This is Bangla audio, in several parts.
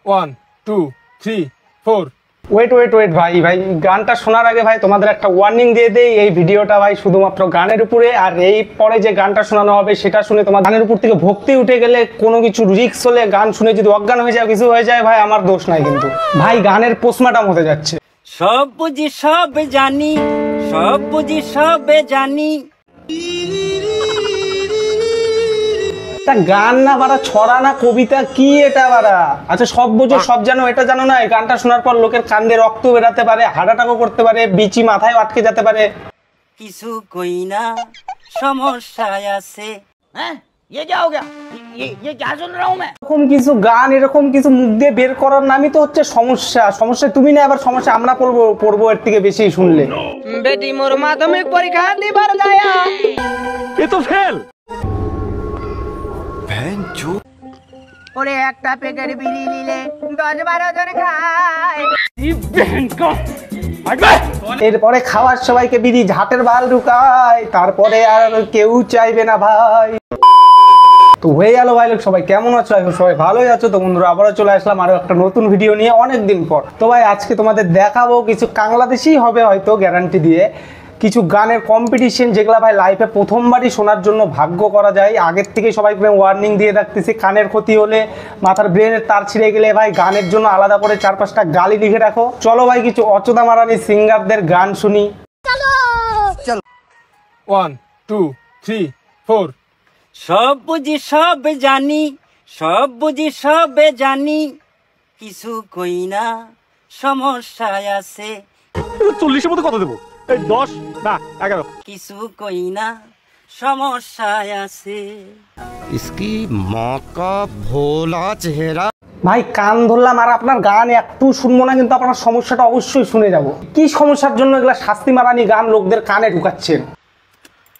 1 2 3 4 ওয়েট ভাই গানটা শোনার আগে ভাই তোমাদের একটা ওয়ার্নিং দিয়ে দেই। এই ভিডিওটা ভাই শুধুমাত্র গানের উপরে, আর এই পরে যে গানটা শোনানো হবে সেটা শুনে তোমার গানের উপর থেকে ভক্তি উঠে গেলে কোনো কিছু রিস্ক হলে গান শুনে যদি অজ্ঞান হয়ে যায় কিছু হয়ে যায় ভাই আমার দোষ নাই, কিন্তু ভাই গানের পোস্টমর্টম হতে যাচ্ছে। সব বুঝি সব জানি, সব বুঝি সব জানি। গান না বাড়া, ছড়া না কবিতা, কি এটা বাড়া? আচ্ছা সব বুঝো সব জানো এটা জানো না? এই গানটা শোনার পর লোকের কান্দে রক্ত বেরাতে পারে, হার্ট অ্যাটাকও করতে পারে, বিচি মাথায় আটকে যেতে পারে। কিছু কই না, সমস্যায় আছে। হ্যাঁ ये क्या हो गया? ये क्या सुन रहा हूं मैं? এরকম কিছু গান, এরকম কিছু মুখ দিয়ে বের করার নামই তো হচ্ছে সমস্যা। সমস্যা তুমি না, আবার সমস্যা আমরা পড়বো এর থেকে বেশি শুনলে। বেটি মোর মাধ্যমিক পরীক্ষা দিবার যায়া এ তো ফেল। ওরে একটা প্যাকেট বিড়ি নিলে 10-12 জন খায়। এরপরে খাওয়ার সবাইকে বিড়ি ঝাটের বাল ঢুকায়, তারপরে আর কেউ চাইবে না ভাই। তো হয়ে গেল ভাই লোক, সবাই কেমন আছো? এখন সবাই ভালোই আছো তো বন্ধুরা? আবারও চলে আসলাম আরো একটা নতুন ভিডিও নিয়ে অনেকদিন পর। তো ভাই আজকে তোমাদের দেখাবো কিছু বাংলাদেশি হবে হয়তো গ্যারান্টি দিয়ে কিছু গানের কম্পিটিশন, যেগুলা ভাই লাইফে প্রথমবারই শোনার জন্য ভাগ্য করা যায়। আগের থেকে সবাইকে ওয়ার্নিং দিয়ে রাখতেছি, কানের ক্ষতি হলে, মাথার ব্রেনের তার ছিঁড়ে গেলে ভাই গানের জন্য আলাদা করে 4-5টা গালি লিখে রাখো। চলো ভাই কিছু অচোদা মারানি সিঙ্গারদের গান শুনি। চলো 1 2 3 4 সব বুঝি সব জানি, সব বুঝি সব জানি। কিছু কই না, সমস্যায় আছে। 40 এর মধ্যে কত দেবো? এই 10 না 11। কিছু কই না, সমস্যায় আছে। इसकी माँ का भोला चेहरा। ভাই কান ধরলাম আর আপনার গান একটু শুনবো না, কিন্তু আপনার সমস্যাটা অবশ্যই শুনে যাব। কি সমস্যার জন্য এগুলা শাস্তি মারানি গান লোকদের কানে ঢুকাচ্ছেন?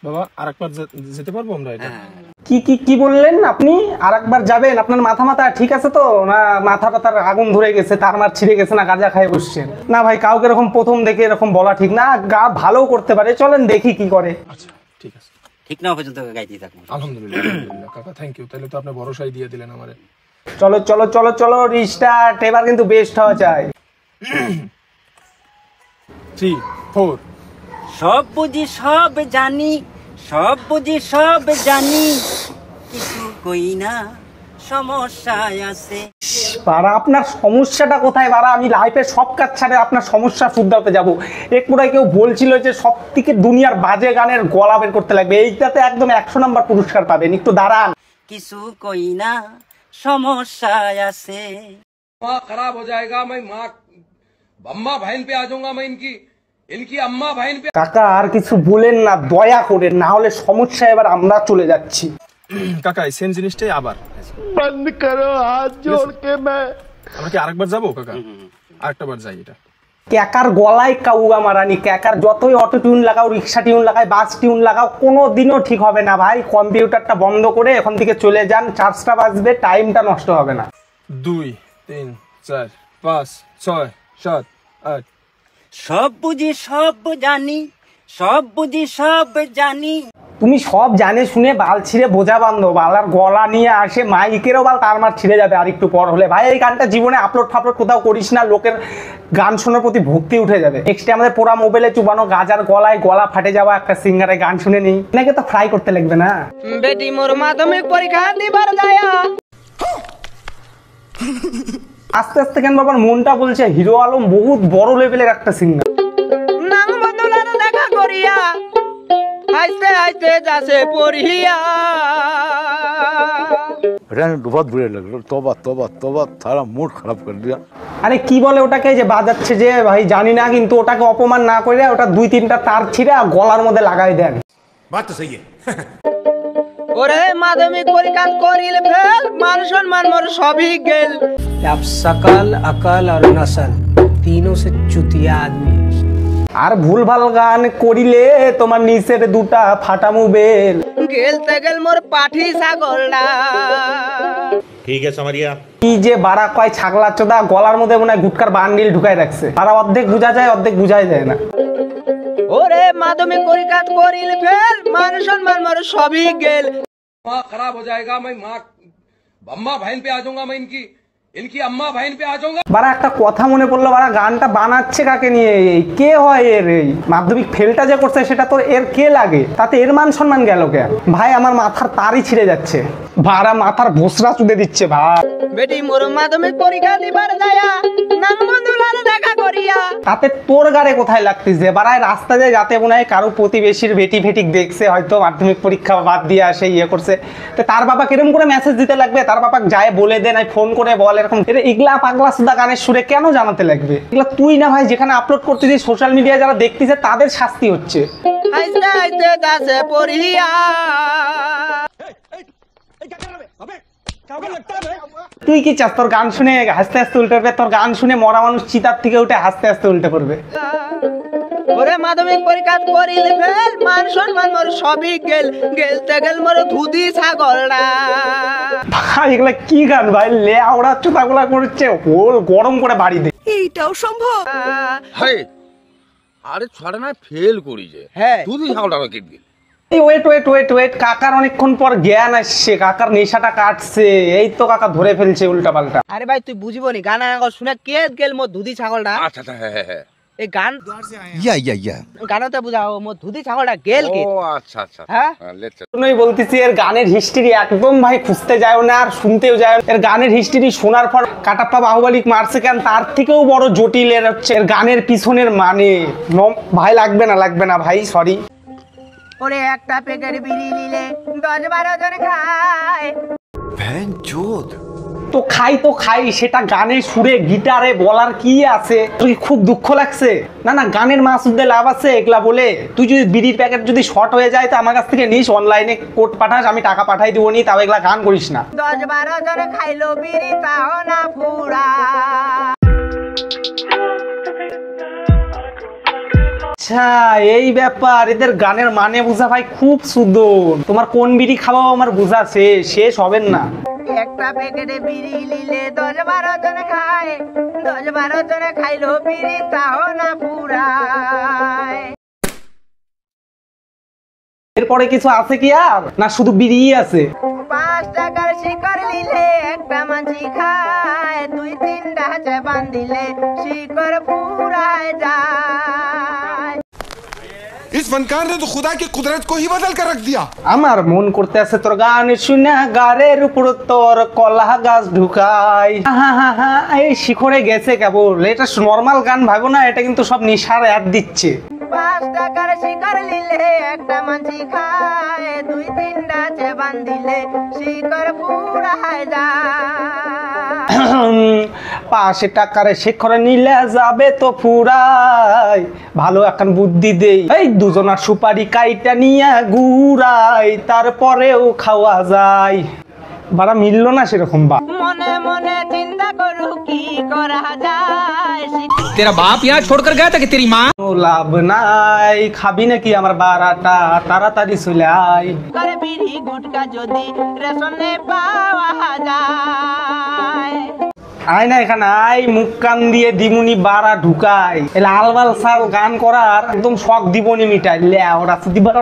বাবা আরেকবার যেতে পারবো আমরা? এটা কি বললেন আপনি? আরেকবার যাবেন? আপনার মাথা ঠিক আছে তো? না মাথা পাতার আগুন ধরে গেছে, তার মার ছিঁড়ে গেছে, না গাঁজা খায় বসছেন? না ভাই কাউকে এরকম প্রথম দেখে এরকম বলা ঠিক না। গা ভালো করতে পারে, চলেন দেখি কি করে। আচ্ছা ঠিক আছে, ঠিক না পর্যন্ত গাইতেই থাকবো। আলহামদুলিল্লাহ কাকা, থ্যাংক ইউ। তাহলে তো আপনি ভরসাই দিয়ে দিলেন আমারে। চলো চলো চলো চলো রিস্টার্ট। এবার কিন্তু বেস্ট হওয়া চাই। 3 4 সব বুঝি সব জানি, সব বুঝি সব জানি। কিছু কই না, সমস্যায় আছে। বাড়া আপনার সমস্যাটা কোথায় বাড়া? আমি লাইফে সব কাজ ছাড়ে আপনার সমস্যা শুধরাতে যাবো। একটুটাই কেউ বলছিল যে সব থেকে দুনিয়ার বাজে গানের গলা বের করতে লাগবে, এইটাতে একদম 100 নাম্বার পুরস্কার পাবেন। একটু দাঁড়ান। কিছু কই না, সমস্যায় আছে। माँ खराब हो जाएगा, मैं माँ अम्मा बहन पे आ जाऊंगा, मैं इनकी अम्मा बहन पे। কাকা আর কিছু বলেন না দয়া করে, না হলে সমস্যা এবার আমরা চলে যাচ্ছি। কাকা এই সেম জিনিসটাই আবার बंद करो हाथ जोड़ के मैं। আমরা কি আরেকবার যাবো কাকা? আরেকটা বার যাই। এটা ক্যাকার গলায় কাউয়া মারানি। ক্যাকার যতই অটো টিউন লাগাও, রিক্সা টিউন লাগাও, বাস টিউন লাগাও, কোনো দিনও ঠিক হবে না ভাই। কম্পিউটারটা বন্ধ করে এখন থেকে চলে যান, চার্জটা বাজবে, টাইমটা নষ্ট হবে না। 2 3 4 5 6 7 8। সব বুঝি সব জানি, সব বুঝি সব জানি। তুমি সব জানে শুনে বাল ছিঁড়ে বোঝা বান্ধব, বালার গলা নিয়ে আসে মাইকেরও বাল তার মার ছিঁড়ে যাবে আর একটু পর হলে। ভাই এই গানটা জীবনে আপলোড কোথাও করিস না, লোকের গান শোনার প্রতি ভক্তি উঠে যাবে। নেক্সট আমাদের পোড়া মোবাইলে চুবানো গাজার গলায় গলা ফাটে যাওয়া একটা সিঙ্গারের গান শুনে নিই, নাকি তো ফ্রাই করতে লাগবে না। বেটি মোর মাধ্যমিক পরীক্ষা দিবার যায়া। আস্তে আস্তে কেন বাবার মনটা বলছে হিরো আলম বহুত বড় লেভেলের একটা সিঙ্গার। নাম বদলার দেখা করিয়া আইতে আইতে যাচ্ছে পড়িয়া। बहुत बुरे लग रहे। तौबा तौबा तौबा, सारा मूड खराब कर दिया। আরে কি বলে ওটাকে যে বাজাচ্ছে যে ভাই জানি না, কিন্তু ওটাকে অপমান না করে ওটা 2-3টা তার ছিঁড়ে গলার মধ্যে লাগাই দেন। बात तो सही है। ওরে মাধ্যমিক পরীক্ষা করিল ফেল, মান সম্মান মোর সবই গেল। आप सकल अकल और नसल तीनों से चुतिया आदमी। আর ভুলভাল গান করিলে তোমার নিচের দুটা ফাটামু বেল। গেলতে গেল মোর পাঠি ছাগলটা। ठीक है समरिया। কি যে বাড়া কয় ছাগলা চোদা, গলার মধ্যে মনে হয় গুটকার বান্ডিল ঢুকাই রাখছে। আর অর্ধেক বোঝা যায়, অর্ধেক বোঝাই যায় না। ওরে মাধ্যমিক পরীক্ষা করিল ফেল, মান সম্মান মোর সবই গেল। माँ खराब हो जाएगा, मैं माँ अम्मा बहन पे आ जाऊंगा, मैं इनकी अम्मा बहन पे आ जाऊंगा। বারা একটা কথা মনে পড়লো, বারা গানটা বানাচ্ছে কাকে নিয়ে? কে হয় এর? এই মাধ্যমিক ফেলটা যে করছে সেটা তো এর কে লাগে? তাতে এর মান সম্মান গেল কে? ভাই আমার মাথার তারই ছিঁড়ে যাচ্ছে, ভাড়া মাথার ভোসরা চুদে দিচ্ছে ভাই। বেটি মোর মাধ্যমিক পরীক্ষা দিবার যায়া নাম বন্ধুলার দেখা করিয়া। তাতে তোর গাড়ে কোথায় লাগতেছে? বারায় রাস্তা দিয়ে যাতে মনে হয় কারো প্রতিবেশীর বেটি ফেটিক দেখছে, হয়তো মাধ্যমিক পরীক্ষা বাদ দিয়ে আসে ইয়ে করছে, তো তার বাবা কিরম করে মেসেজ দিতে লাগবে? তার বাবা যায় বলে দেন, ফোন করে বল এরকম। এগুলা পাগলা সুদা গানের সুরে কেন জানাতে লাগবে? এগুলা তুই না ভাই যেখানে আপলোড করতে দিস সোশ্যাল মিডিয়ায় যারা দেখতেছে তাদের শাস্তি হচ্ছে। আইতে আইতে দাসে পড়িয়া। তুই কি চাস তোর গান শুনে হাসতে হাসতে উল্টে পড়বে? তোর গান শুনে মরা মানুষ চিতার থেকে উঠে হাসতে হাসতে উল্টে পড়বে। ওরে মাধ্যমিক পরীক্ষা করিলে ফেল, মান সম্মান মোর সবই গেল, গেলতে গেল মোর ধুদি ছাগলটা। ভাই এগুলা কি গান ভাই? লেওড়া চুতাগুলা করছে, হোল গরম করে বাড়ি দে। এইটাও সম্ভব? আরে আরে ছড়া না ফেল করি যে হ্যাঁ দুধি ছাগলটা কেটে দিল। এই ওয়েট কাকার অনেকক্ষণ পর জ্ঞান আসছে, কাকার নেশাটা কাটছে, এই তো কাকা ধরে ফেলছে উল্টা পাল্টা। আরে ভাই তুই বুঝিবো নি, গান শুনে কে গেল মোর ধুদি ছাগলটা। আচ্ছা আচ্ছা হ্যাঁ হ্যাঁ এই গান গানতে বুঝাও মোর ধুদি ছাগলটা গেল কি? ও আচ্ছা আচ্ছা হ্যাঁ লেটস জন্যই বলতেছি এর গানের হিস্ট্রি একদম ভাই খুঁজতে যায় না আর শুনতেও যায় না। এর গানের হিস্ট্রি শোনার পর কাটাপ্পা বাহুবলী মারছে কেন তার থেকেও বড় জটিল এর হচ্ছে এর গানের পিছনের মানে। ভাই লাগবে না ভাই, সরি। ওরে একটা প্যাকেট বিড়ি নিলে 10-12 জন খায়। তো খাই সেটা গানের সুরে গিটারে বলার কি আছে? তুই খুব দুঃখ লাগছে? না গানের মাছ উদ্দে লাভ আছে এগুলা বলে। তুই যদি বিড়ির প্যাকেট যদি শর্ট হয়ে যায় তো আমার কাছ থেকে নিস, অনলাইনে কোড পাঠাস, আমি টাকা পাঠাই দিব নি, তাও এগুলা গান করিস না। 10-12 জন খাইলো বিড়ি তাও না ফুরা। আচ্ছা এই ব্যাপার, এদের গানের মানে বুঝা ভাই খুব সুন্দর। তোমার কোন বিড়ি খাওয়াও আমার বুঝা শেষ হবেন না। একটা প্যাকেটে বিড়ি নিলে 10-12 জন খায়, 10-12 জন খাইলো বিড়ি তাও না ফুরায়। এরপরে কিছু আছে কি আর? না শুধু বিড়ি আছে? 5 টাকার শিকড় নিলে একটা মাঝি খায়, 2-3টা চেপান দিলে শিকড় ফুরায় যায়। इस फनकार ने तो खुदा की कुदरत को ही बदल कर रख दिया। আমার মন করতে আছে তোর গান শুনে গাড়ের উপর তোর কলা গাছ ঢুকাই। এই শিখরে গেছে কেবল, এটা নর্মাল গান ভাবো না, এটা কিন্তু সব নিশার অ্যাড দিচ্ছে। 5 টাকার শিকড় নিলে একটা মাঝি খায়, 2-3টা চেপান দিলে শিকড় ফুরায় যায়। 5 টাকার শিখরে নিলে যাবে তো ফুরাই, ভালো এখন বুদ্ধি দেই, এই দুজনার সুপারি কাইটা নিয়ে গুড়াই, তারপরেও খাওয়া যায়। বাড়া মিললো না সেরকম বা। মনে মনে চিন্তা করু কি করা যায়। तेरा बाप यहाँ छोड़कर गया था कि तेरी माँ? লাভ নাই, খাবি নাকি আমার বারাটা? তাড়াতাড়ি চলে আয়। করে বিড়ি গুটকা যদি রেশনে পাওয়া যায়। আয় না এখানে আয়, মুখ কান দিয়ে দিমুনি বাড়া ঢুকাই। লাল বাল সাল গান করার একদম শখ দিবনি মিটাই লে ওরা দিবার।